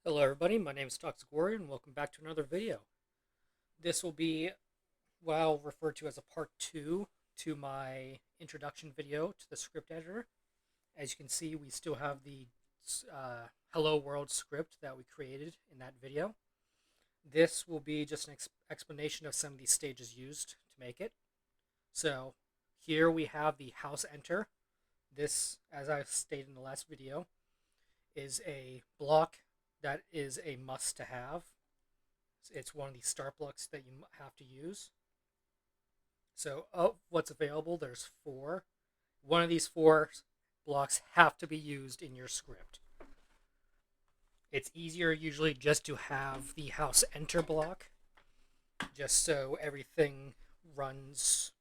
Hello everybody, my name is Toxic Warrior and welcome back to another video. This will be what I'll refer to as a part 2 to my introduction video to the script editor. As you can see, we still have the Hello World script that we created in that video. This will be just an explanation of some of these stages used to make it. So here we have the house enter. This, as I stated in the last video, is a block that is a must to have. It's one of these start blocks that you have to use. So of what's available, there's 4. One of these 4 blocks have to be used in your script. It's easier usually just to have the house enter block, just so everything runs,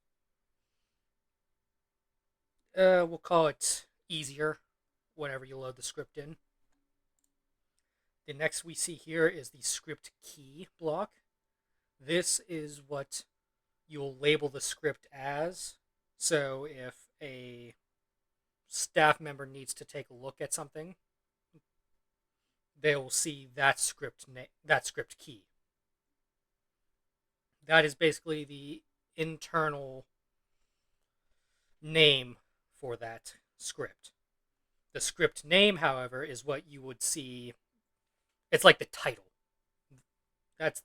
we'll call it easier whenever you load the script in. The next we see here is the script key block. This is what you'll label the script as. So if a staff member needs to take a look at something, they will see that script key. That is basically the internal name for that script. The script name, however, is what you would see. It's like the title. That's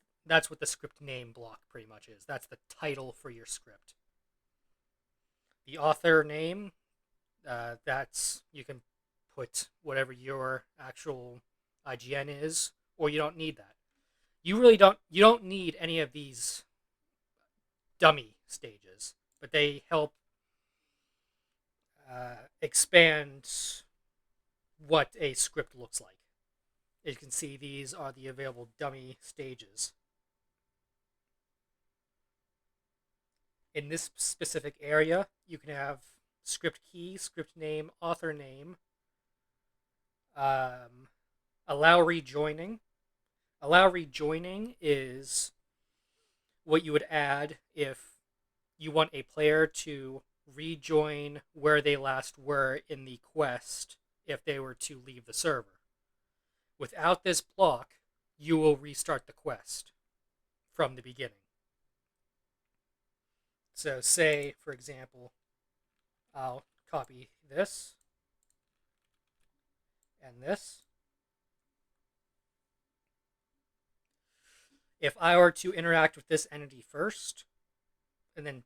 what the script name block pretty much is. That's the title for your script. The author name, that's you can put whatever your actual IGN is, or you don't need that. You don't need any of these dummy stages, but they help expand what a script looks like. As you can see, these are the available dummy stages. In this specific area, you can have script key, script name, author name, allow rejoining. Allow rejoining is what you would add if you want a player to rejoin where they last were in the quest if they were to leave the server. Without this block, you will restart the quest from the beginning. So say, for example, I'll copy this and this. If I were to interact with this entity first, and then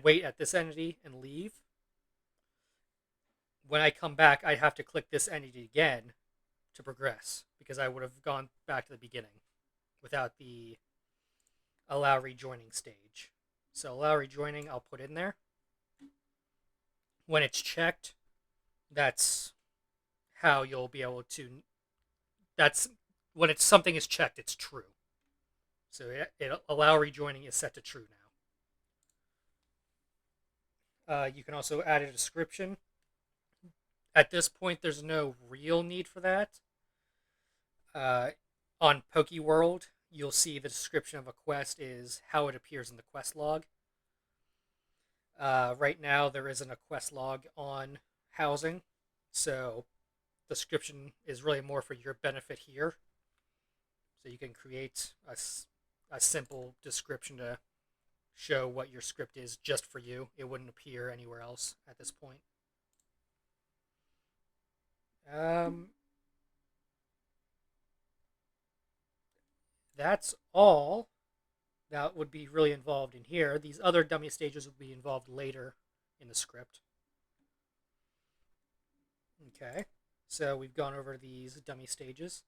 wait at this entity and leave, when I come back, I'd have to click this entity again to progress, because I would have gone back to the beginning without the allow rejoining stage. So allow rejoining, I'll put in there. When it's checked, that's how you'll be able to. That's when something is checked, it's true. So allow rejoining is set to true now. You can also add a description. At this point, there's no real need for that. On PokeWorld, you'll see the description of a quest is how it appears in the quest log. Right now, there isn't a quest log on housing, so the description is really more for your benefit here. So you can create a simple description to show what your script is just for you. It wouldn't appear anywhere else at this point. That's all that would be really involved in here. These other dummy stages would be involved later in the script. Okay, so we've gone over these dummy stages.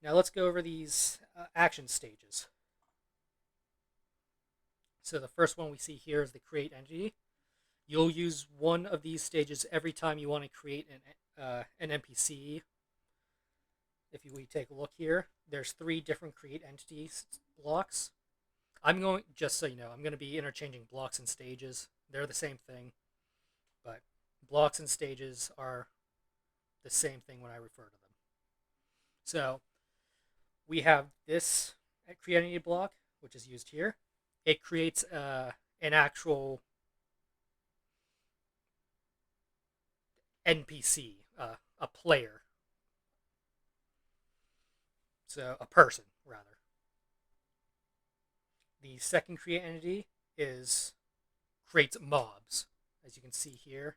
Now let's go over these action stages. So the first one we see here is the create entity. You'll use one of these stages every time you want to create an NPC. If we take a look here, there's 3 different create entities blocks. Just so you know, I'm going to be interchanging blocks and stages. They're the same thing, but blocks and stages are the same thing when I refer to them. So we have this create entity block, which is used here. It creates an actual NPC, a player, So a person, rather. The second create entity is creates mobs. As you can see here,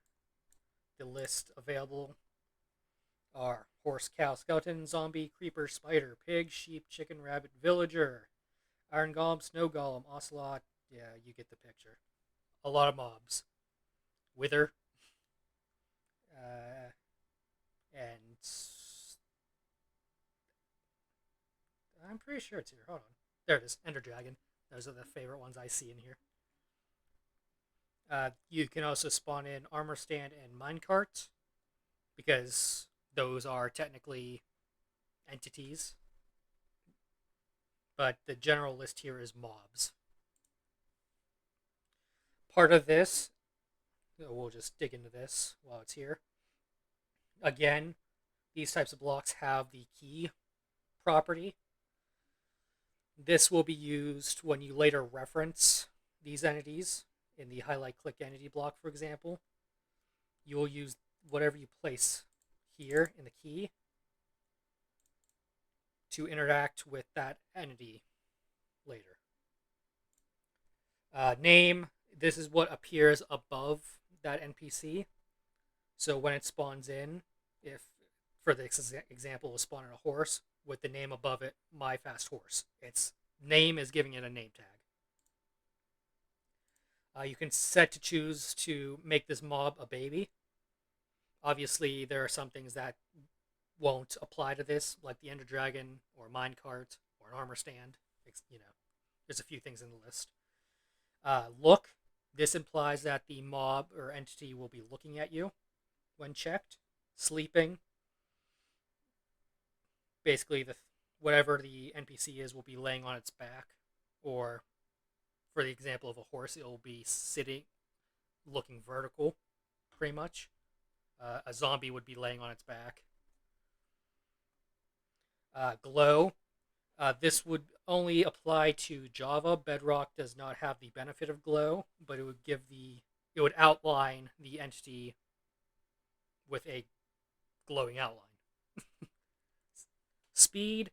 the list available are horse, cow, skeleton, zombie, creeper, spider, pig, sheep, chicken, rabbit, villager, iron golem, snow golem, ocelot. Yeah, you get the picture. A lot of mobs. Wither, uh, and I'm pretty sure it's here. Hold on. There it is. Ender Dragon. Those are the favorite ones I see in here. You can also spawn in armor stand and minecart because those are technically entities. But the general list here is mobs. Part of this, we'll just dig into this while it's here. Again, these types of blocks have the key property. This will be used when you later reference these entities in the highlight click entity block, for example. You will use whatever you place here in the key to interact with that entity later. Name, this is what appears above that NPC. So when it spawns in, if for the example, we'll spawn in a horse with the name above it, My Fast Horse. Its name is giving it a name tag. You can set to choose to make this mob a baby. Obviously, there are some things that won't apply to this, like the Ender Dragon or minecart or an armor stand. You know, there's a few things in the list. Look, this implies that the mob or entity will be looking at you when checked. Sleeping, basically whatever the NPC is will be laying on its back, or for the example of a horse, it will be sitting, looking vertical, pretty much. A zombie would be laying on its back. Glow. This would only apply to Java. Bedrock does not have the benefit of glow, but it would outline the entity with a glowing outline. Speed.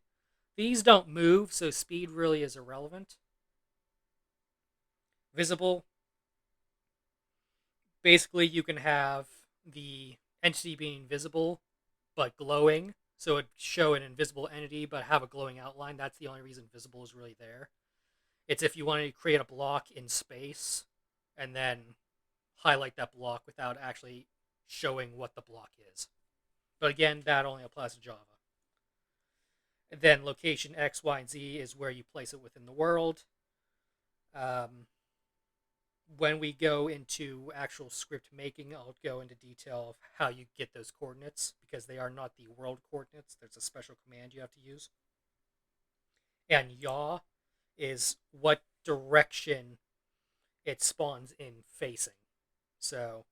These don't move, so speed really is irrelevant. Visible. Basically, you can have the entity being visible but glowing, so it'd show an invisible entity but have a glowing outline. That's the only reason visible is really there. It's if you wanted to create a block in space and then highlight that block without actually showing what the block is. But again, that only applies to Java. And then location X, Y, and Z is where you place it within the world. When we go into actual script making, I'll go into detail of how you get those coordinates because they are not the world coordinates. There's a special command you have to use. And yaw is what direction it spawns in facing. So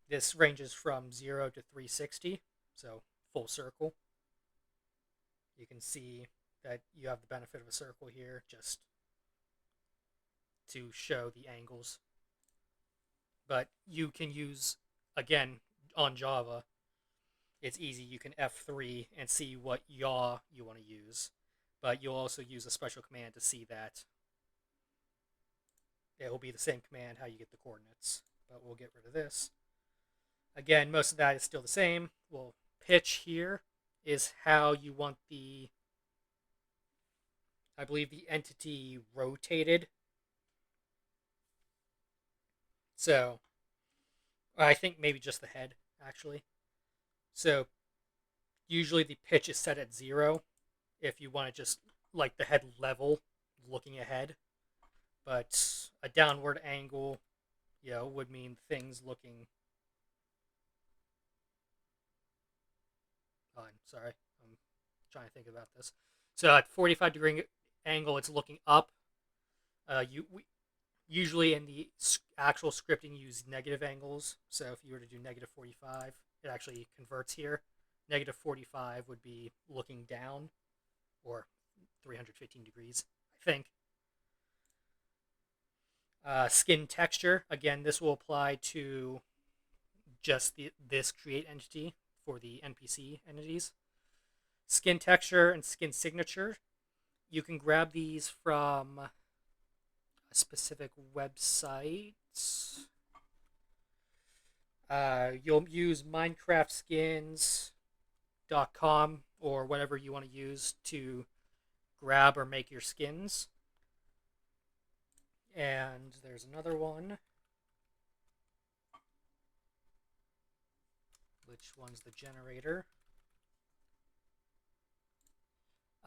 this ranges from 0 to 360, so full circle. You can see that you have the benefit of a circle here just to show the angles. But you can use, again, on Java, it's easy. You can F3 and see what yaw you want to use. But you'll also use a special command to see that. It will be the same command how you get the coordinates. But we'll get rid of this. Again, most of that is still the same. Well, pitch here is how you want I believe the entity rotated. So, I think maybe just the head, actually. So, usually the pitch is set at 0 if you want to just, like, the head level, looking ahead. But a downward angle, would mean things looking... Oh, I'm sorry. I'm trying to think about this. So, at 45-degree angle, it's looking up. Usually in the actual scripting, you use negative angles. So if you were to do negative 45, it actually converts here. Negative 45 would be looking down, or 315 degrees, I think. Skin texture. Again, this will apply to just this create entity for the NPC entities. Skin texture and skin signature. You can grab these from a specific website. You'll use minecraftskins.com or whatever you want to use to grab or make your skins. And there's another one. Which one's the generator?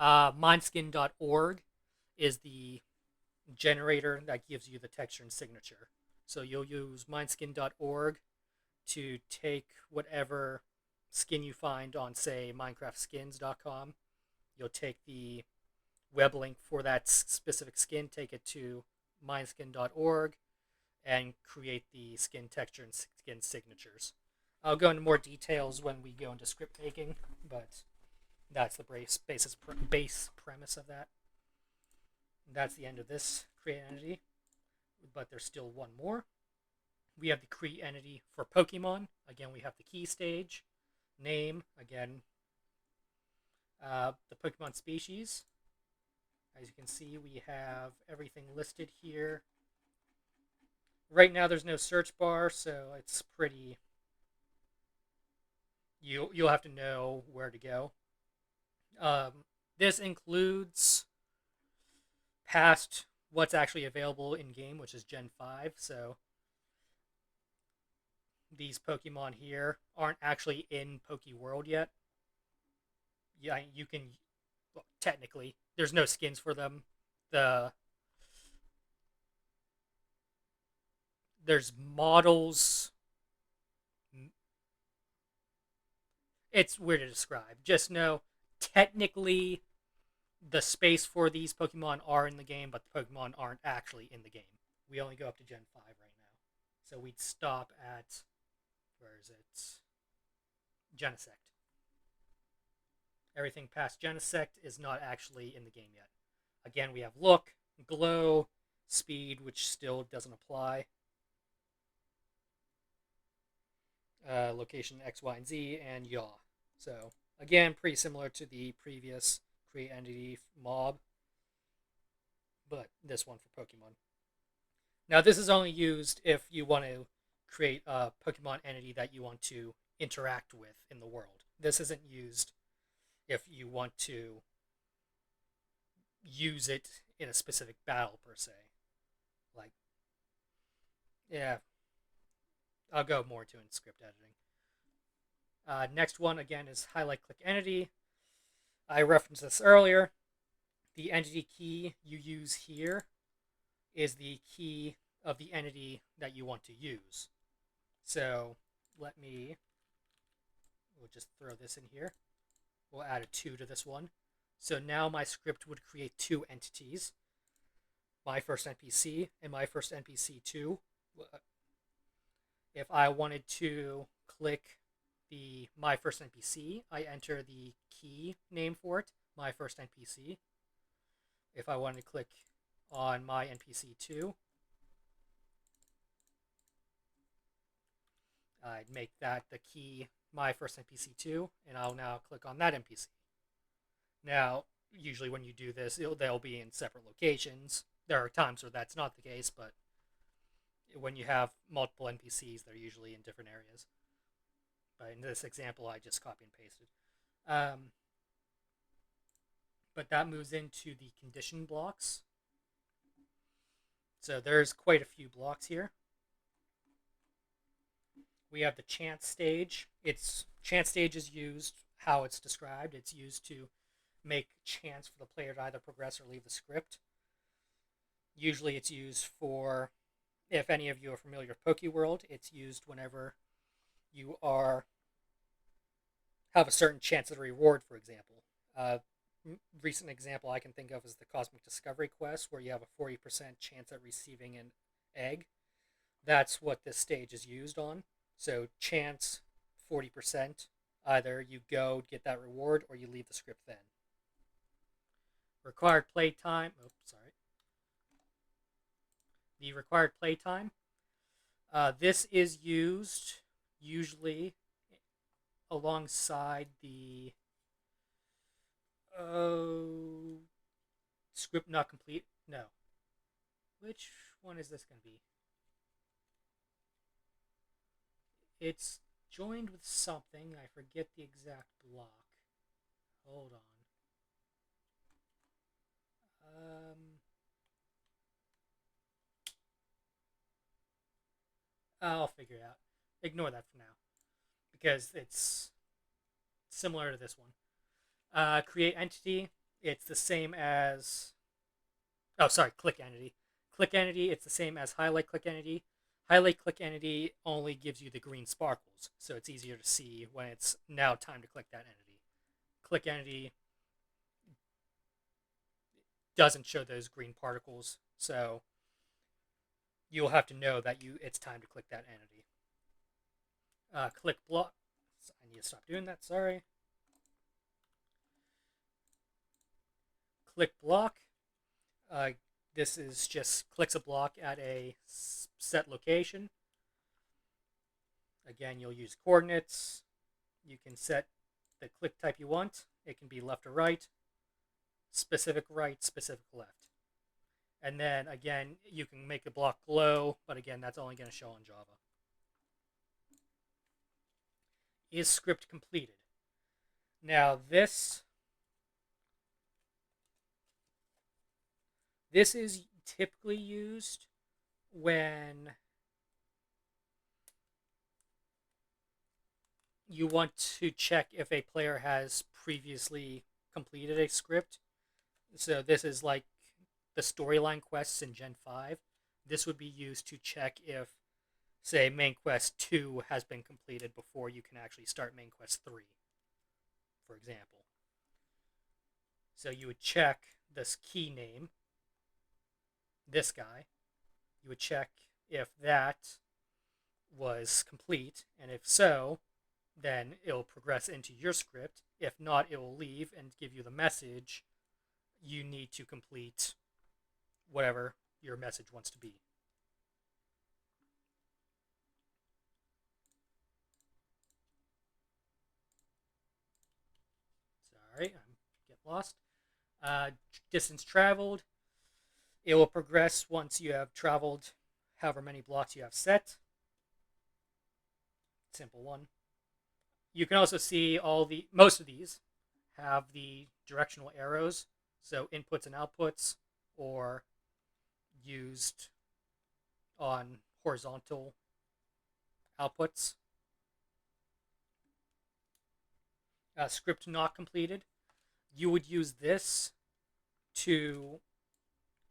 Mineskin.org is the generator that gives you the texture and signature. So you'll use mineskin.org to take whatever skin you find on, say, minecraftskins.com. You'll take the web link for that specific skin, take it to mineskin.org, and create the skin texture and skin signatures. I'll go into more details when we go into script making, but that's the base premise of that. That's the end of this create entity, but there's still one more. We have the create entity for Pokemon. Again, we have the key stage, name, again, the Pokemon species. As you can see, we have everything listed here. Right now, there's no search bar, so it's pretty... You'll have to know where to go. This includes past what's actually available in game, which is Gen 5. So these Pokemon here aren't actually in Pokeworld yet. Yeah, you can, well, technically, there's no skins for them. There's models. It's weird to describe. Just know, technically, the space for these Pokemon are in the game, but the Pokemon aren't actually in the game. We only go up to Gen 5 right now. So we'd stop at, where is it? Genesect. Everything past Genesect is not actually in the game yet. Again, we have Look, Glow, Speed, which still doesn't apply. Location X, Y, and Z, and Yaw. So, again, pretty similar to the previous create entity mob, but this one for Pokemon. Now, this is only used if you want to create a Pokemon entity that you want to interact with in the world. This isn't used if you want to use it in a specific battle, per se. Like, yeah, I'll go more to in script editing. Next one, again, is highlight click entity. I referenced this earlier. The entity key you use here is the key of the entity that you want to use. So we'll just throw this in here. We'll add a 2 to this one. So now my script would create 2 entities. My first NPC and my first NPC 2. If I wanted to click the my first NPC, I enter the key name for it, my first NPC. If I wanted to click on my NPC 2, I'd make that the key my first NPC 2, and I'll now click on that NPC. Now, usually when you do this, they'll be in separate locations. There are times where that's not the case, but when you have multiple NPCs, they're usually in different areas. But in this example, I just copy and pasted. But that moves into the condition blocks. So there's quite a few blocks here. We have the chance stage. Chance stage is used how it's described. It's used to make chance for the player to either progress or leave the script. Usually it's used for, if any of you are familiar with Pokeworld, it's used whenever you have a certain chance at a reward, for example. Recent example I can think of is the Cosmic Discovery Quest, where you have a 40% chance at receiving an egg. That's what this stage is used on. So chance, 40%. Either you go get that reward or you leave the script then. Required playtime. Oh, sorry. The required playtime. This is used usually alongside the Oh, script not complete. No. Which one is this going to be? It's joined with something. I forget the exact block. Hold on. I'll figure it out. Ignore that for now because it's similar to this one. Create entity. It's the same as. Oh, sorry. Click entity. Click entity. It's the same as highlight click entity. Highlight click entity only gives you the green sparkles, so it's easier to see when it's now time to click that entity. Click entity doesn't show those green particles, so you'll have to know that it's time to click that entity. Click block. I need to stop doing that. Sorry. Click block. This is just clicks a block at a set location. Again, you'll use coordinates. You can set the click type you want. It can be left or right, specific right, specific left. And then again, you can make the block glow, but again, that's only going to show on Java. Is script completed? Now this is typically used when you want to check if a player has previously completed a script. So this is like the storyline quests in Gen 5. This would be used to check if, say, main quest 2 has been completed before you can actually start main quest 3, for example. So you would check this key name, this guy. You would check if that was complete, and if so, then it'll progress into your script. If not, it will leave and give you the message you need to complete whatever your message wants to be. Sorry, I'm get lost. Distance traveled. It will progress once you have traveled however many blocks you have set. Simple one. You can also see most of these have the directional arrows, so inputs and outputs, or used on horizontal outputs. Script not completed. You would use this to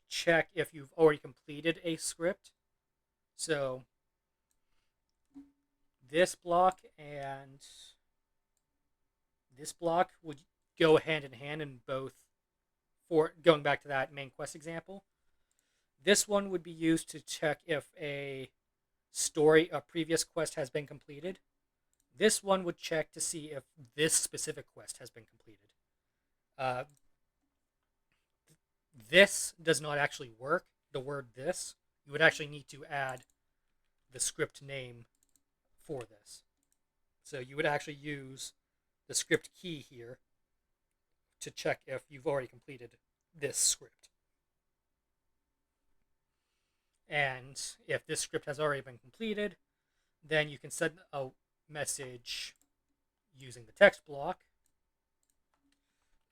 check if you've already completed a script. So this block and this block would go hand in hand in both. For going back to that main quest example, this one would be used to check if a previous quest has been completed. This one would check to see if this specific quest has been completed. This does not actually work. The word this, you would actually need to add the script name for this. So you would actually use the script key here to check if you've already completed this script. And if this script has already been completed, then you can send a message using the text block.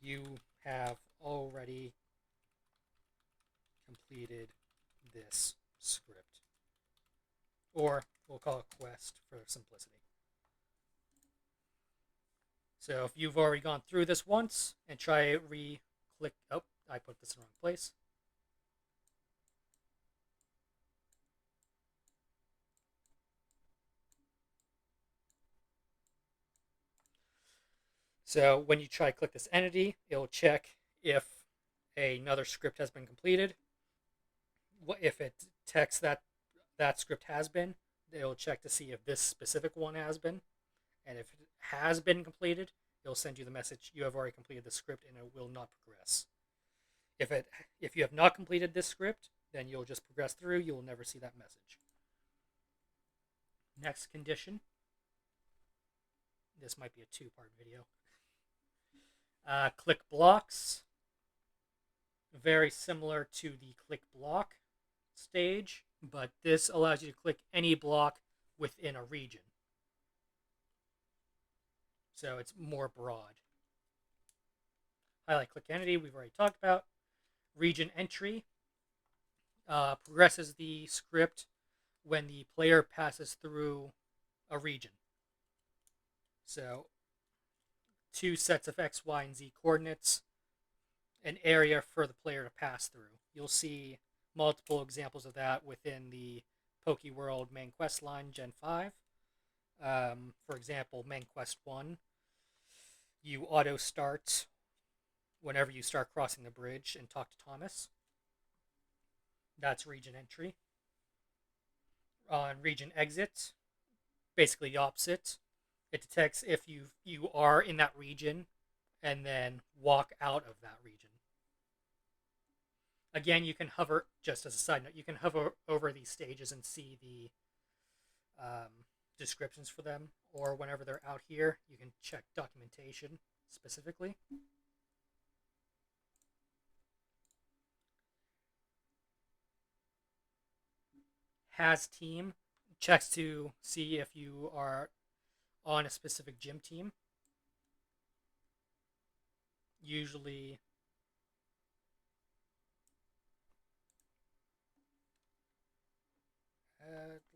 You have already completed this script. Or we'll call it quest for simplicity. So if you've already gone through this once and try re-click, oh, I put this in the wrong place. So when you try to click this entity, it'll check if another script has been completed. If it detects that script has been, it'll check to see if this specific one has been. And if it has been completed, it'll send you the message you have already completed the script and it will not progress. If you have not completed this script, then you'll just progress through. You will never see that message. Next condition. This might be a two-part video. Click blocks, very similar to the click block stage, but this allows you to click any block within a region. So it's more broad. Highlight click entity, we've already talked about. Region entry progresses the script when the player passes through a region. So 2 sets of X, Y, and Z coordinates, an area for the player to pass through. You'll see multiple examples of that within the PokeWorld main quest line Gen 5. For example, main quest 1, you auto start whenever you start crossing the bridge and talk to Thomas. That's region entry. On region exit, basically the opposite. It detects if you are in that region and then walk out of that region. Again, you can hover, just as a side note, you can hover over these stages and see the descriptions for them, or whenever they're out here, you can check documentation specifically. Has team checks to see if you are on a specific gym team. Usually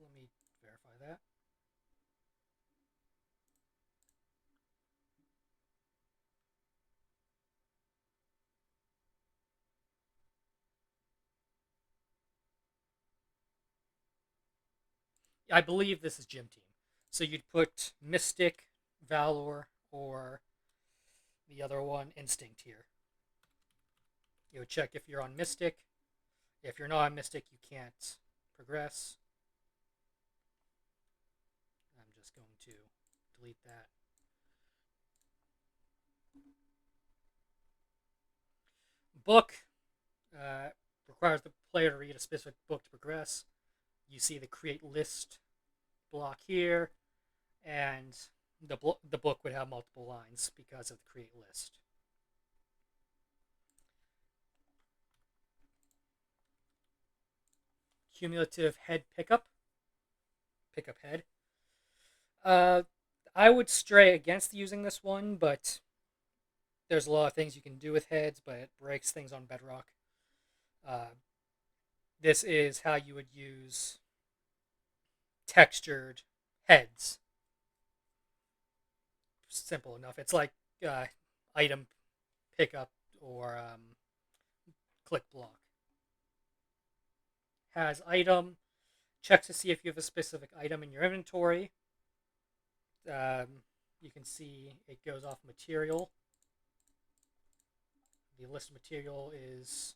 let me verify that. I believe this is gym team. So you'd put Mystic, Valor, or the other one, Instinct here. You would check if you're on Mystic. If you're not on Mystic, you can't progress. I'm just going to delete that. Book requires the player to read a specific book to progress. You see the create list block here, and the book would have multiple lines because of the create list. Cumulative head pickup head. I would stray against using this one, but there's a lot of things you can do with heads, but it breaks things on Bedrock. This is how you would use textured heads. Simple enough. It's like item pickup or click block. Has item. Check to see if you have a specific item in your inventory. You can see it goes off material. The list of material is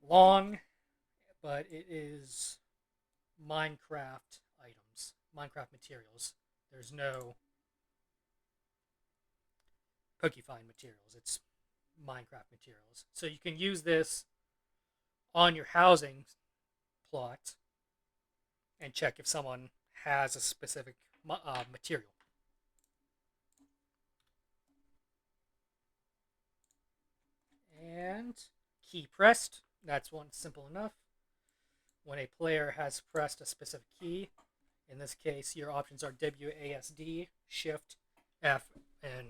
long, but it is Minecraft items, Minecraft materials. There's no PokeFind materials. It's Minecraft materials. So you can use this on your housing plot and check if someone has a specific material. And key pressed. That's one simple enough. When a player has pressed a specific key, in this case, your options are WASD, Shift, F, and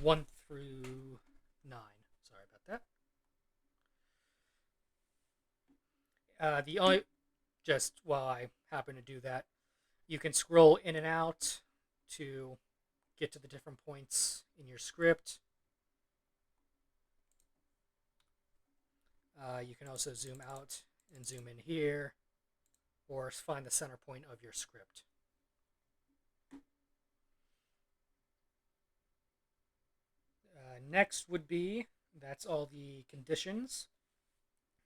1 through 9. Sorry about that. The only, just while I happen to do that, you can scroll in and out to get to the different points in your script. You can also zoom out and zoom in here, or find the center point of your script. Next would be, that's all the conditions.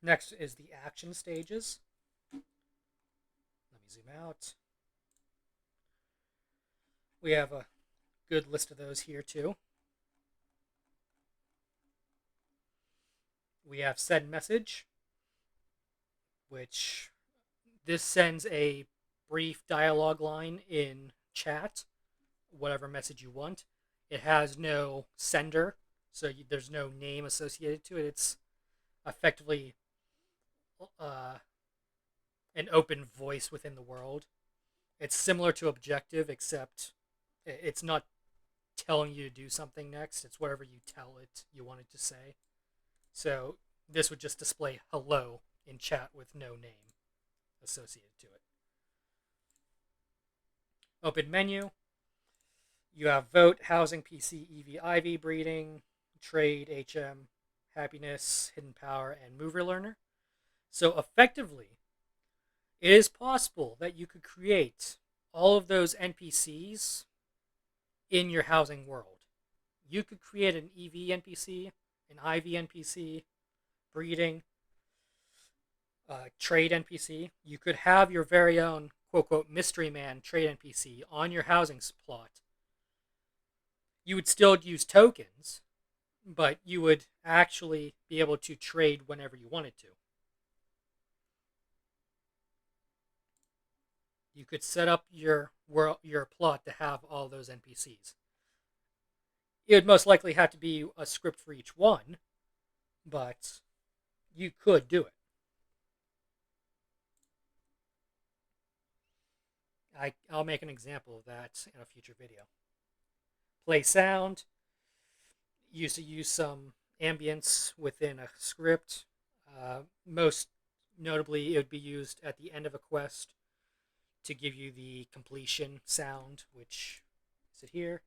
Next is the action stages. Let me zoom out. We have a good list of those here too. We have send message, which this sends a brief dialogue line in chat, whatever message you want. It has no sender, so there's no name associated to it. It's effectively uh, an open voice within the world. It's similar to Objective, except it's not telling you to do something next. It's whatever you tell it you want it to say. So this would just display hello in chat with no name associated to it. Open menu. You have vote, housing, PC, EV, IV, breeding, trade, HM, happiness, hidden power, and mover learner. So effectively, it is possible that you could create all of those NPCs in your housing world. You could create an EV NPC, an IV NPC, breeding, trade NPC. You could have your very own quote unquote mystery man trade NPC on your housing plot. You would still use tokens, but you would actually be able to trade whenever you wanted to. You could set up your plot to have all those NPCs. It would most likely have to be a script for each one, but you could do it. I'll make an example of that in a future video. Play sound. Used to use some ambience within a script. Most notably, it would be used at the end of a quest to give you the completion sound, which is it here?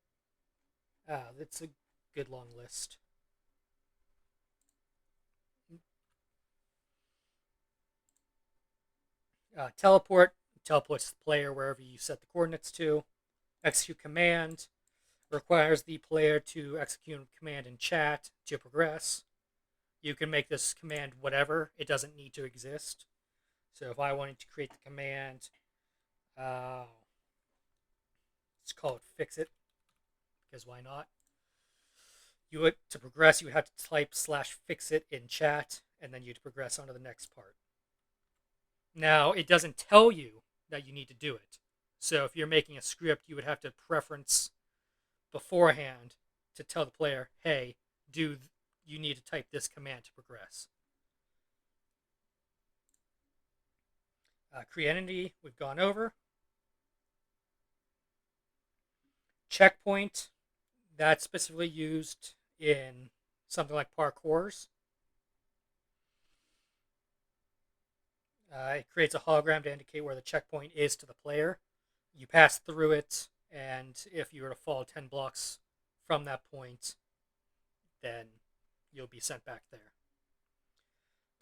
That's a good long list. Teleport teleports the player wherever you set the coordinates to. Execute command requires the player to execute a command in chat to progress. You can make this command whatever. It doesn't need to exist. So if I wanted to create the command, let's call it fix it, because why not? You would, to progress, you would have to type /fixit in chat, and then you'd progress on to the next part. Now, it doesn't tell you that you need to do it. So if you're making a script, you would have to preference beforehand to tell the player, hey, you need to type this command to progress. Create entity, we've gone over. Checkpoint, that's specifically used in something like parkours. It creates a hologram to indicate where the checkpoint is to the player. You pass through it, and if you were to fall 10 blocks from that point, then you'll be sent back there.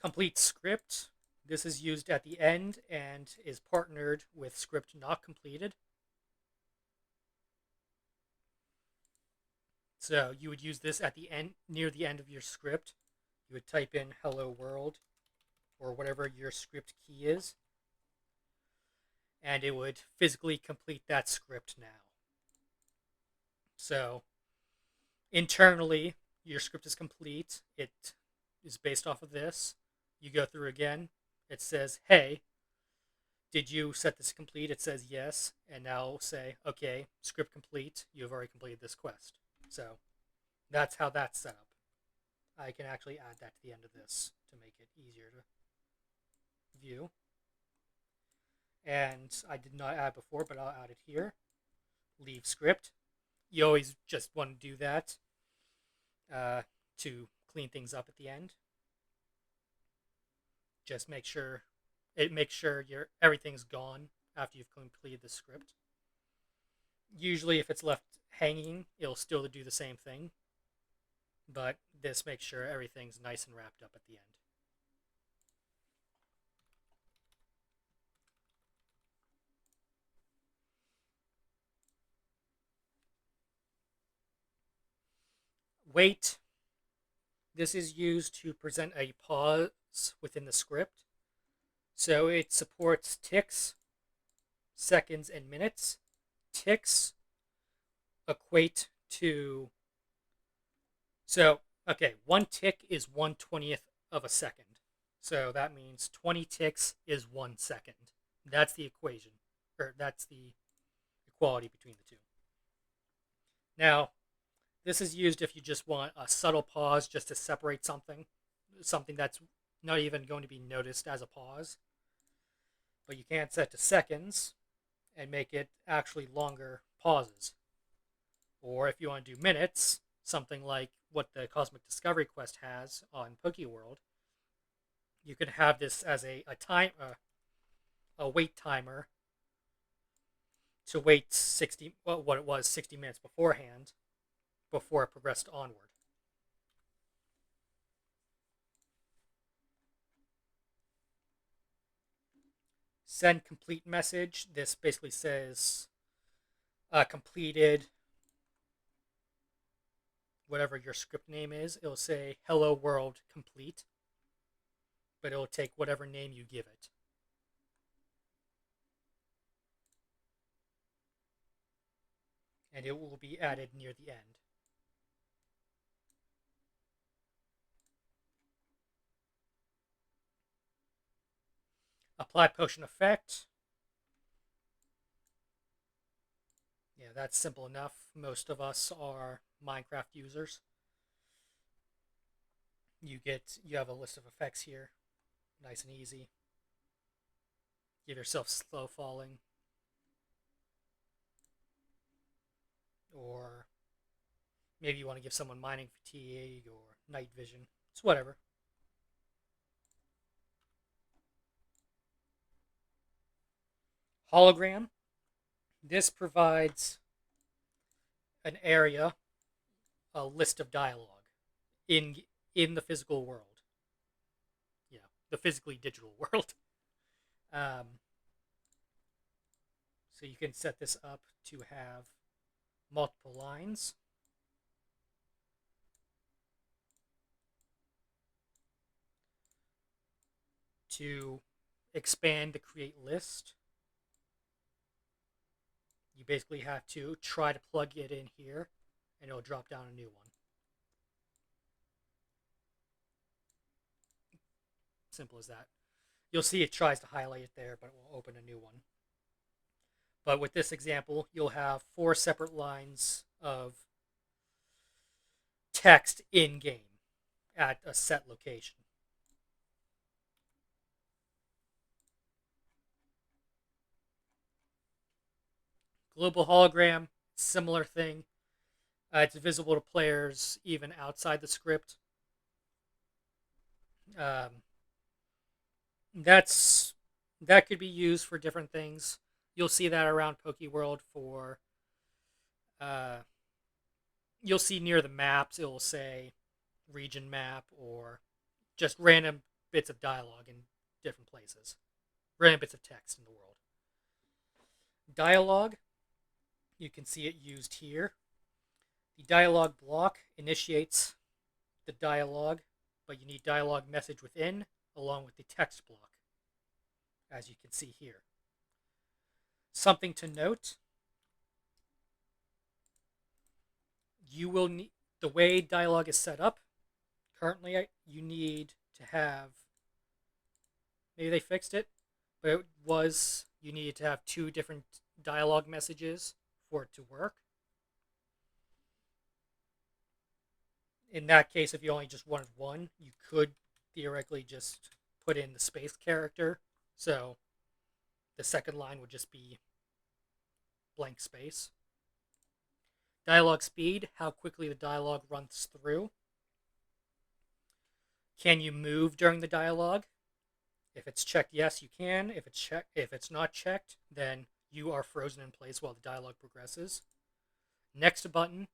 Complete script. This is used at the end and is partnered with script not completed. So you would use this at the end, near the end of your script. You would type in hello world or whatever your script key is, and it would physically complete that script now. So internally, your script is complete. It is based off of this. You go through again. It says, hey, did you set this complete? It says yes. And now it'll say, okay, script complete. You have already completed this quest. So that's how that's set up. I can actually add that to the end of this to make it easier to view. And I did not add before, but I'll add it here. Leave script. You always just want to do that to clean things up at the end. Just make sure everything's gone after you've completed the script. Usually, if it's left hanging, it'll still do the same thing. But this makes sure everything's nice and wrapped up at the end. Wait. This is used to present a pause within the script. So it supports ticks, seconds, and minutes. Ticks equate to... So, okay, 1 tick is 1/20th of a second. So that means 20 ticks is 1 second. That's the equation, or that's the equality between the two. Now, This is used if you just want a subtle pause just to separate something that's not even going to be noticed as a pause. But you can't set to seconds and make it actually longer pauses. Or if you want to do minutes, something like what the Cosmic Discovery Quest has on PokeWorld, you can have this as a wait timer to wait 60, well, what it was 60 minutes beforehand before it progressed onward. Send complete message. This basically says completed whatever your script name is. It'll say hello world complete, but it'll take whatever name you give it. And it will be added near the end. Apply potion effect. Yeah, that's simple enough. Most of us are Minecraft users. You have a list of effects here, nice and easy. Give yourself slow falling, or maybe you want to give someone mining fatigue or night vision. It's whatever. Hologram. This provides an area, a list of dialogue in in the physical world. Yeah, the physically digital world. Um, so you can set this up to have multiple lines. To expand the create list, you basically have to try to plug it in here and it'll drop down a new one. Simple as that. You'll see it tries to highlight it there, but it will open a new one. But with this example, you'll have 4 separate lines of text in game at a set location. Global hologram, similar thing. It's visible to players even outside the script. Um, that could be used for different things. You'll see that around PokeWorld for. You'll see near the maps it will say region map or just random bits of dialogue in different places, random bits of text in the world. Dialogue, you can see it used here. The dialogue block initiates the dialogue, but you need dialogue message within along with the text block, as you can see here. Something to note, you will need, the way dialogue is set up currently, you need to have, maybe they fixed it, but it was, you needed to have 2 different dialogue messages for it to work. In that case, if you only just wanted one, you could theoretically just put in the space character. So the second line would just be blank space. Dialogue speed, how quickly the dialogue runs through. Can you move during the dialogue? If it's checked, yes, you can. If it's not checked, then you are frozen in place while the dialogue progresses. Next button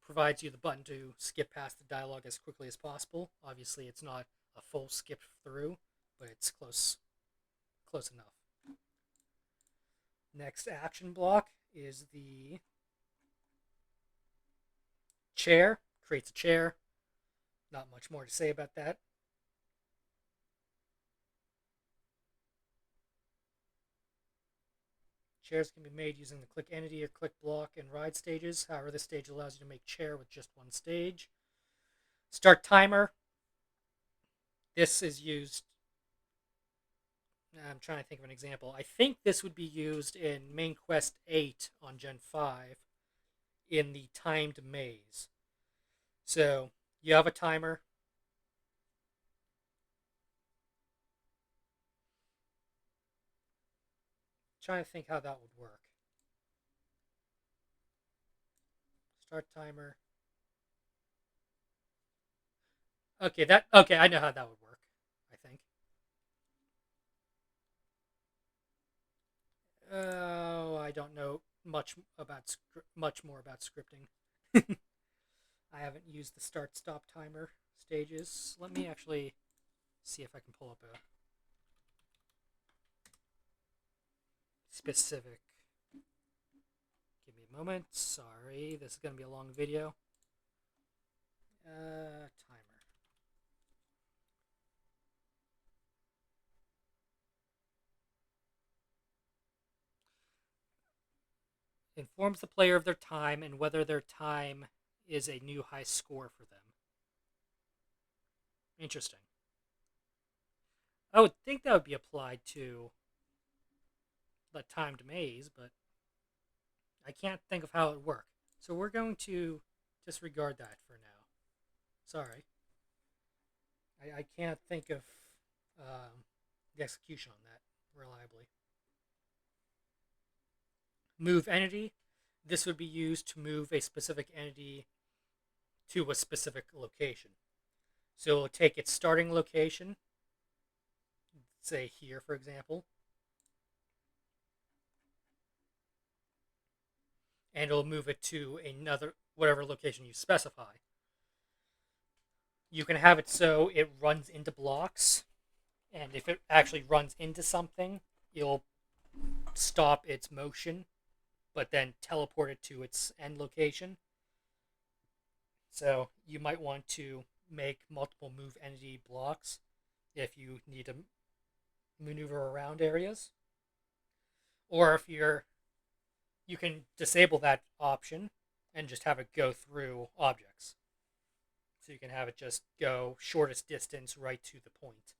provides you the button to skip past the dialogue as quickly as possible. Obviously, it's not a full skip through, but it's close enough. Next action block is the chair. Creates a chair. Not much more to say about that. Chairs can be made using the click entity or click block and ride stages. However, this stage allows you to make chair with just one stage. Start timer. This is used. I'm trying to think of an example. I think this would be used in Main Quest 8 on Gen 5 in the timed maze. So you have a timer. Trying to think how that would work. Start timer. Okay, I know how that would work, I think. Oh, I don't know much more about scripting. I haven't used the start stop timer stages. Let me actually see if I can pull up a specific. Give me a moment. Sorry, this is going to be a long video. Timer. Informs the player of their time and whether their time is a new high score for them. Interesting. I would think that would be applied to the timed maze, but I can't think of how it would work. So we're going to disregard that for now. Sorry. I can't think of the execution on that reliably. Move entity. This would be used to move a specific entity to a specific location. So it'll take its starting location, say here, for example, and it'll move it to another, whatever location you specify. You can have it so it runs into blocks, and if it actually runs into something, you'll stop its motion, but then teleport it to its end location. So you might want to make multiple move entity blocks if you need to maneuver around areas. Or if you can disable that option and just have it go through objects. So you can have it just go shortest distance right to the point.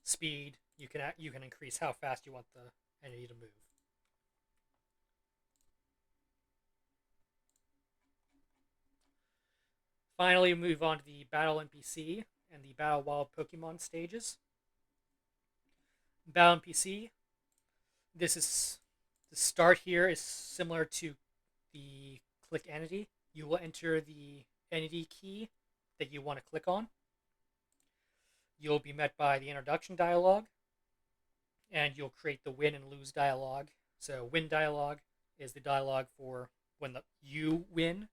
Speed, you can increase how fast you want the entity to move. Finally, move on to the Battle NPC and the Battle Wild Pokemon stages. Battle NPC, this is the start here is similar to the click entity. You will enter the entity key that you want to click on. You'll be met by the introduction dialogue, and you'll create the win and lose dialogue. So win dialogue is the dialogue for when you win.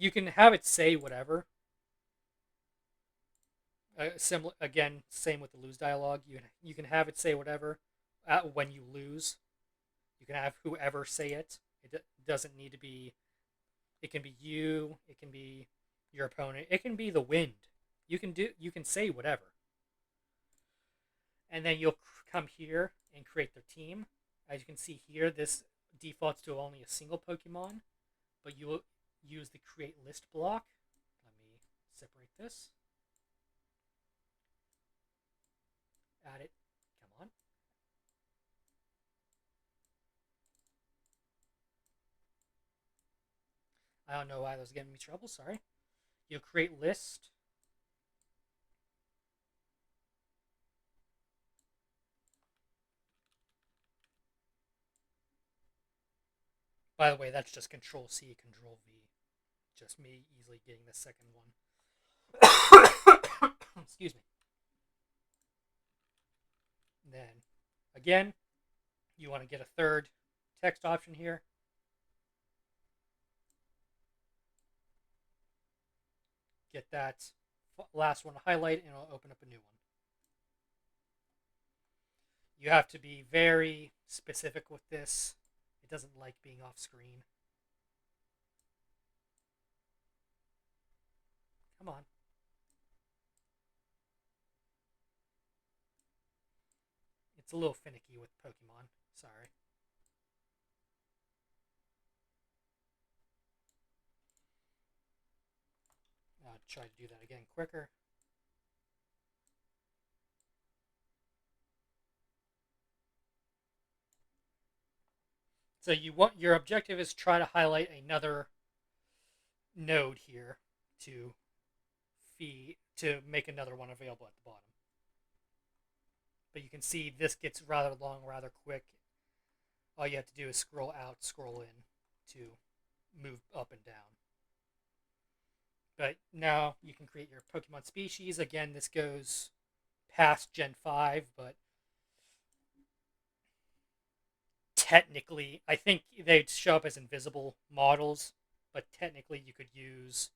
You can have it say whatever. Similar again, same with the lose dialogue. You can have it say whatever when you lose. You can have whoever say it. It doesn't need to be. It can be you. It can be your opponent. It can be the wind. You can say whatever. And then you'll come here and create their team. As you can see here, this defaults to only a single Pokemon, but you will use the create list block. Let me separate this. Add it. Come on. I don't know why that was giving me trouble. Sorry. You'll create list. By the way, that's just Control C, Control V. Just me easily getting the second one. Excuse me. Then, again, you want to get a third text option here. Get that last one to highlight, and it'll open up a new one. You have to be very specific with this. It doesn't like being off screen. Come on. It's a little finicky with Pokemon. Sorry. I'll try to do that again quicker. So your objective is try to highlight another node here to to make another one available at the bottom. But you can see this gets rather long, rather quick. All you have to do is scroll out, scroll in to move up and down. But now you can create your Pokemon species. Again, this goes past Gen 5, but technically, I think they'd show up as invisible models, but technically you could use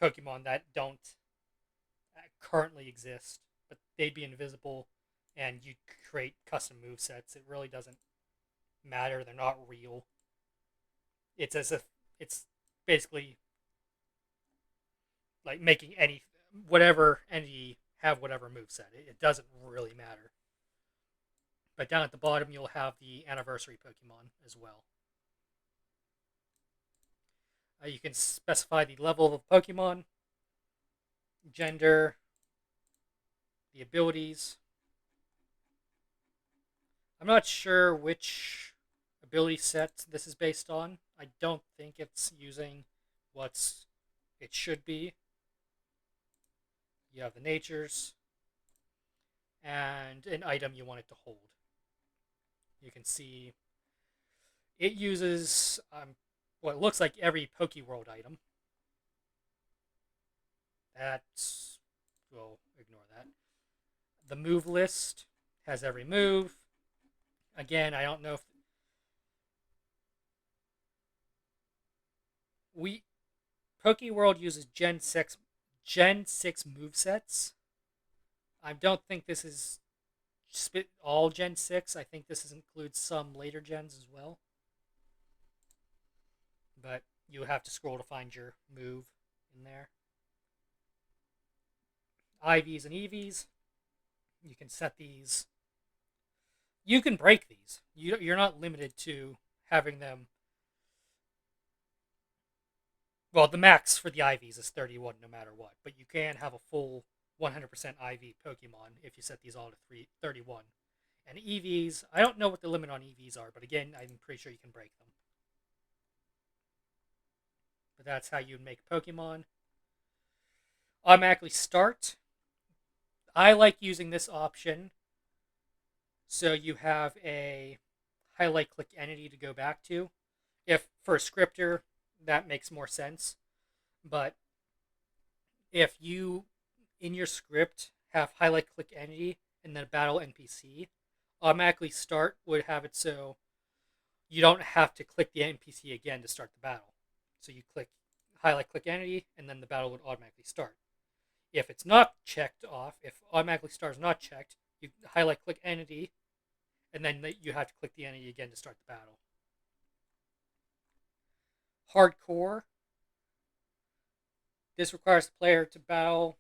Pokemon that don't currently exist, but they'd be invisible, and you'd create custom movesets. It really doesn't matter. They're not real. It's as if it's basically like making any whatever entity have whatever moveset. It doesn't really matter. But down at the bottom, you'll have the anniversary Pokemon as well. You can specify the level of Pokemon, gender, the abilities. I'm not sure which ability set this is based on. I don't think it's using what's it should be. You have the natures and an item you want it to hold. You can see it uses what looks like every Pokeworld item. That's, we'll ignore that. The move list has every move. Again, I don't know if Pokeworld uses Gen 6 movesets. I don't think this is all Gen 6. I think this includes some later gens as well. But you have to scroll to find your move in there. IVs and EVs. You can set these. You can break these. You're not limited to having them. Well, the max for the IVs is 31 no matter what, but you can have a full 100% IV Pokemon if you set these all to 31. And EVs, I don't know what the limit on EVs are, but again, I'm pretty sure you can break them. But that's how you make Pokemon. Automatically start. I like using this option so you have a highlight click entity to go back to. If for a scripter, that makes more sense. But if you, in your script, have highlight click entity and then a battle NPC, automatically start would have it so you don't have to click the NPC again to start the battle. So you click highlight click entity and then the battle would automatically start. If it's not checked off, if automatically start is not checked, you highlight click entity and then you have to click the entity again to start the battle. Hardcore. This requires the player to battle.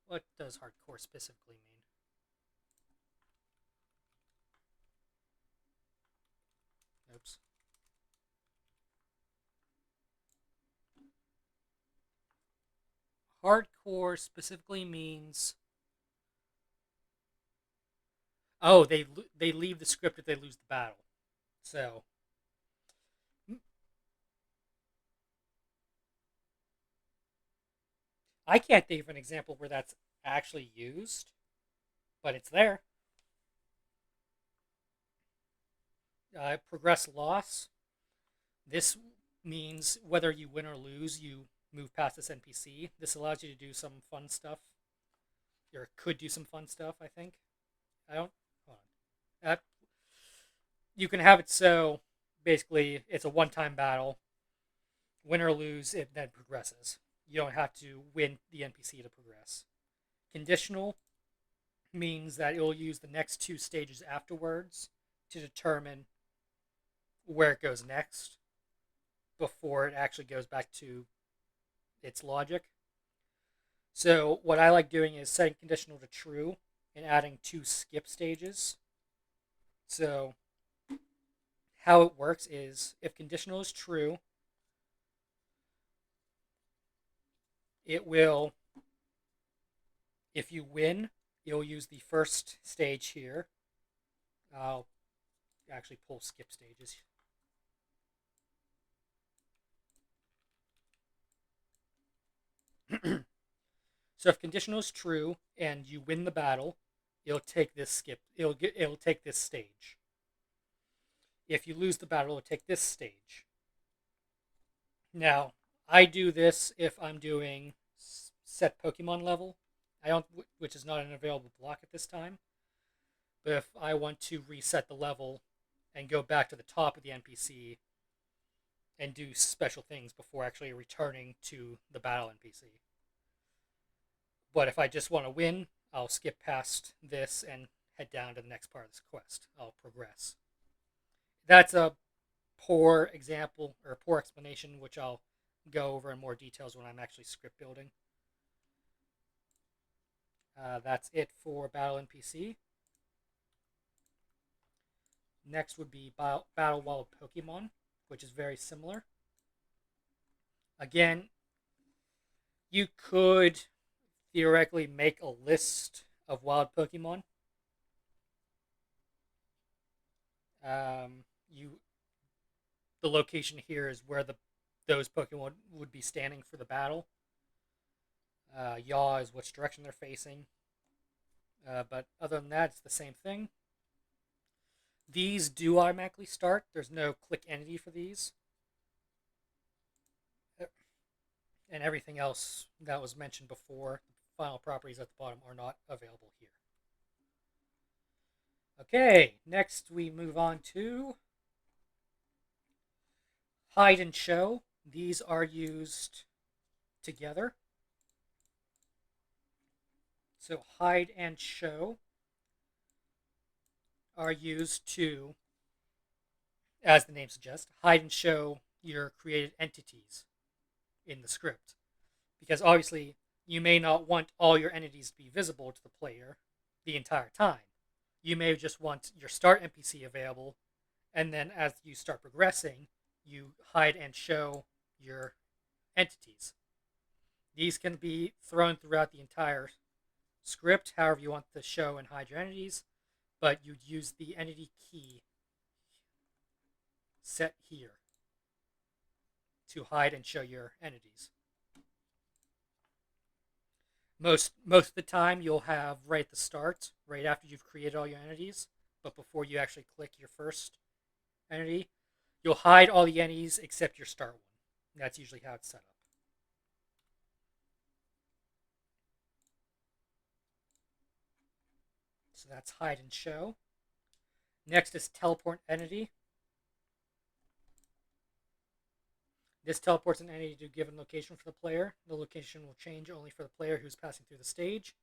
What does hardcore specifically mean? Oops. Hardcore specifically means. Oh, they leave the script if they lose the battle. So I can't think of an example where that's actually used, but it's there. Progress loss. This means whether you win or lose, you move past this NPC. This allows you to do some fun stuff, or could do some fun stuff. I think. I don't. Hold on. You can have it so basically it's a one-time battle. Win or lose, it then progresses. You don't have to win the NPC to progress. Conditional means that it will use the next two stages afterwards to determine where it goes next before it actually goes back to its logic. So what I like doing is setting conditional to true and adding two skip stages. So how it works is if conditional is true, it will, if you win, you'll use the first stage here. I'll actually pull skip stages. So if conditional is true and you win the battle, it'll take this skip. It'll take this stage. If you lose the battle, it'll take this stage. Now, I do this if I'm doing set Pokemon level. I don't, which is not an available block at this time. But if I want to reset the level and go back to the top of the NPC and do special things before actually returning to the battle NPC. But if I just want to win, I'll skip past this and head down to the next part of this quest. I'll progress. That's a poor example or poor explanation, which I'll go over in more details when I'm actually script building. That's it for Battle NPC. Next would be Battle Wild Pokemon, which is very similar. Again, you could theoretically make a list of wild Pokemon. The location here is where those Pokemon would be standing for the battle. Yaw is which direction they're facing. But other than that, it's the same thing. These do automatically start. There's no click entity for these. And everything else that was mentioned before, the final properties at the bottom, are not available here. Okay, next we move on to hide and show. These are used together. So hide and show are used to, as the name suggests, hide and show your created entities in the script. Because obviously, you may not want all your entities to be visible to the player the entire time. You may just want your start NPC available, and then as you start progressing, you hide and show your entities. These can be thrown throughout the entire script, however you want to show and hide your entities, but you'd use the entity key set here to hide and show your entities. Most of the time, you'll have right at the start, right after you've created all your entities, but before you actually click your first entity, you'll hide all the entities except your start one. That's usually how it's set up. So that's hide and show. Next is teleport entity. This teleports an entity to a given location for the player. The location will change only for the player who's passing through the stage.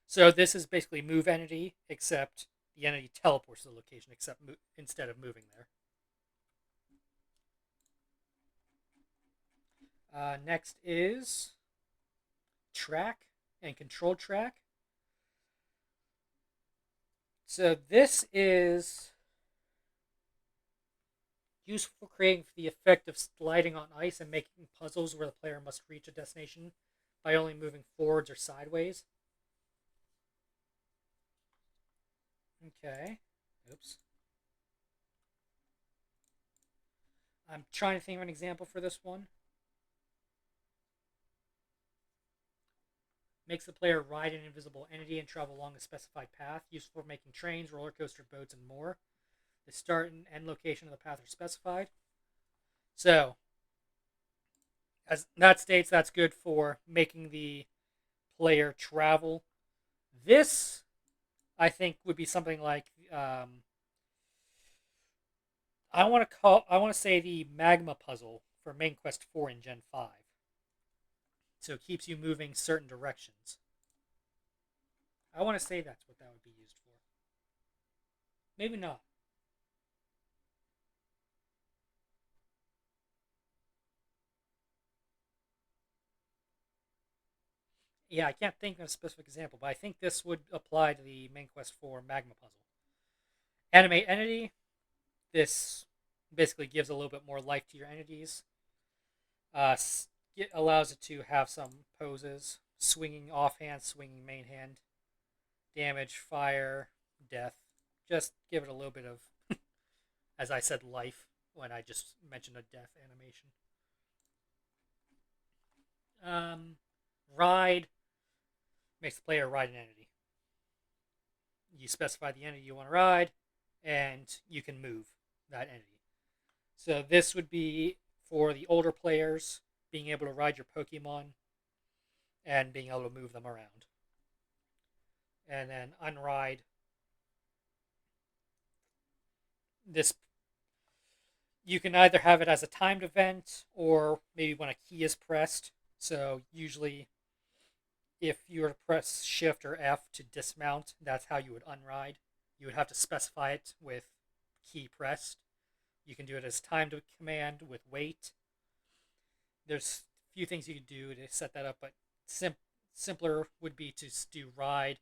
So this is basically move entity, except the entity teleports to the location instead of moving there. Next is track and control track. So this is useful for creating the effect of sliding on ice and making puzzles where the player must reach a destination by only moving forwards or sideways. Okay. Oops. I'm trying to think of an example for this one. Makes the player ride an invisible entity and travel along a specified path, useful for making trains, roller coaster boats, and more. The start and end location of the path are specified. So, as that states, that's good for making the player travel. This, I think, would be something like I want to say the magma puzzle for Main Quest 4 in Gen 5. So it keeps you moving certain directions. I want to say that's what that would be used for. Maybe not. Yeah, I can't think of a specific example, but I think this would apply to the Main Quest 4 magma puzzle. Animate entity. This basically gives a little bit more life to your entities. It allows it to have some poses: swinging offhand, swinging main hand, damage, fire, death. Just give it a little bit of as I said life when I just mentioned a death animation. Um, Ride makes the player ride an entity. You specify the entity you want to ride, and you can move that entity. So this would be for the older players, being able to ride your Pokemon and being able to move them around. And then unride. This you can either have it as a timed event or maybe when a key is pressed. So usually if you were to press shift or F to dismount, that's how you would unride. You would have to specify it with key pressed. You can do it as timed command with wait. There's a few things you could do to set that up, but simpler would be to do ride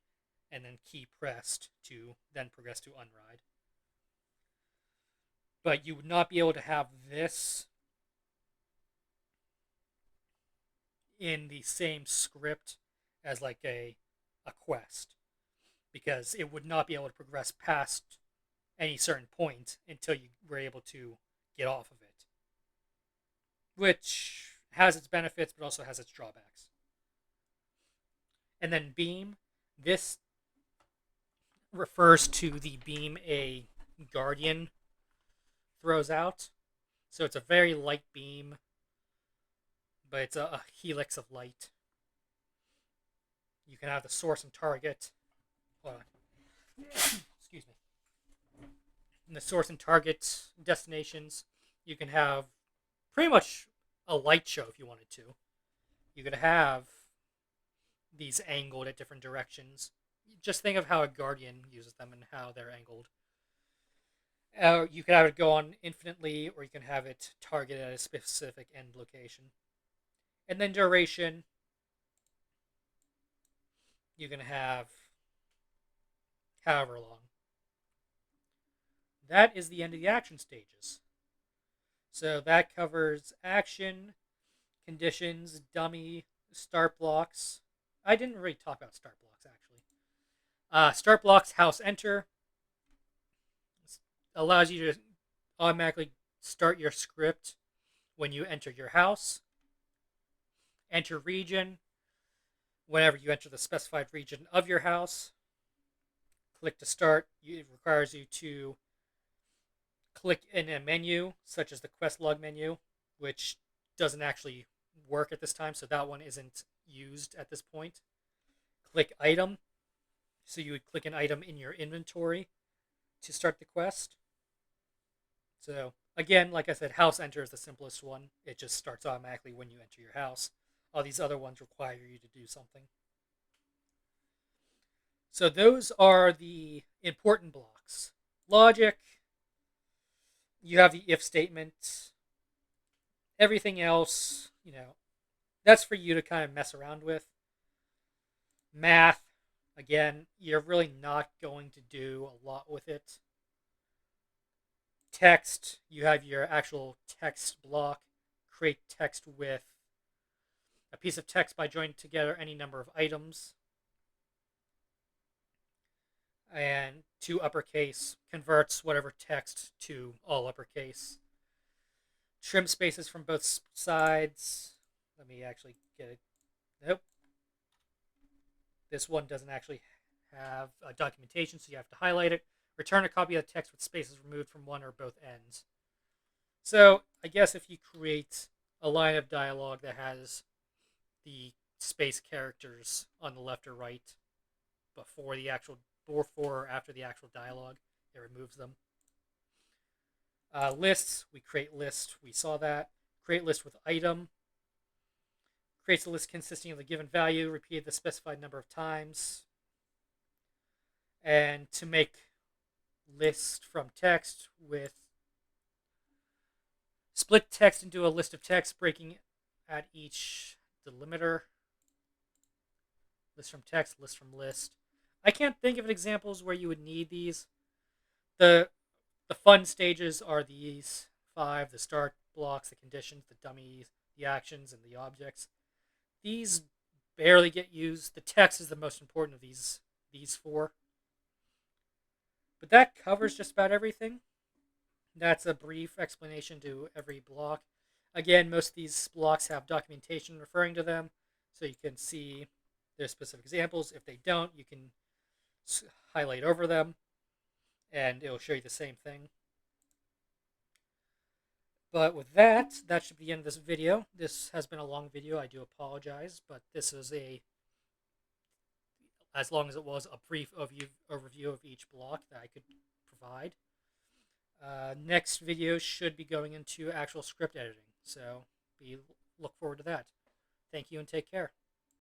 and then key pressed to then progress to unride. But you would not be able to have this in the same script as like a quest, because it would not be able to progress past any certain point until you were able to get off of it, which has its benefits but also has its drawbacks. And then beam, this refers to the beam a guardian throws out. So it's a very light beam, but it's a helix of light. You can have the source and target. Hold on. Excuse me. In the source and target destinations, you can have pretty much a light show if you wanted to. You could have these angled at different directions. Just think of how a guardian uses them and how they're angled. You can have it go on infinitely, or you can have it targeted at a specific end location. And then duration, you can have however long. That is the end of the action stages. So that covers action, conditions, dummy, start blocks. I didn't really talk about start blocks, actually. Start blocks, house enter. Allows you to automatically start your script when you enter your house. Enter region, whenever you enter the specified region of your house. Click to start. It requires you to click in a menu, such as the quest log menu, which doesn't actually work at this time, so that one isn't used at this point. Click item, so you would click an item in your inventory to start the quest. So again, like I said, house enter is the simplest one. It just starts automatically when you enter your house. All these other ones require you to do something. So those are the important blocks. Logic, you have the if statement. Everything else, that's for you to kind of mess around with. Math, again, you're really not going to do a lot with it. Text, you have your actual text block. Create text with a piece of text by joining together any number of items. And to uppercase converts whatever text to all uppercase. Trim spaces from both sides. Let me actually get it. Nope. This one doesn't actually have documentation, so you have to highlight it. Return a copy of the text with spaces removed from one or both ends. So I guess if you create a line of dialogue that has the space characters on the left or right before or after the actual dialogue, it removes them. Lists, we create list. We saw that. Create list with item. Creates a list consisting of the given value, repeated the specified number of times. And to make list from text with split text into a list of text, breaking at each delimiter. List from text, list from list. I can't think of examples where you would need these. The fun stages are these 5, the start blocks, the conditions, the dummies, the actions, and the objects. These barely get used. The text is the most important of these 4. But that covers just about everything. That's a brief explanation to every block. Again, most of these blocks have documentation referring to them, so you can see their specific examples. If they don't, you can highlight over them, and it'll show you the same thing. But with that, that should be the end of this video. This has been a long video. I do apologize, but this is as long as it was, a brief overview of each block that I could provide. Next video should be going into actual script editing, so look forward to that. Thank you and take care.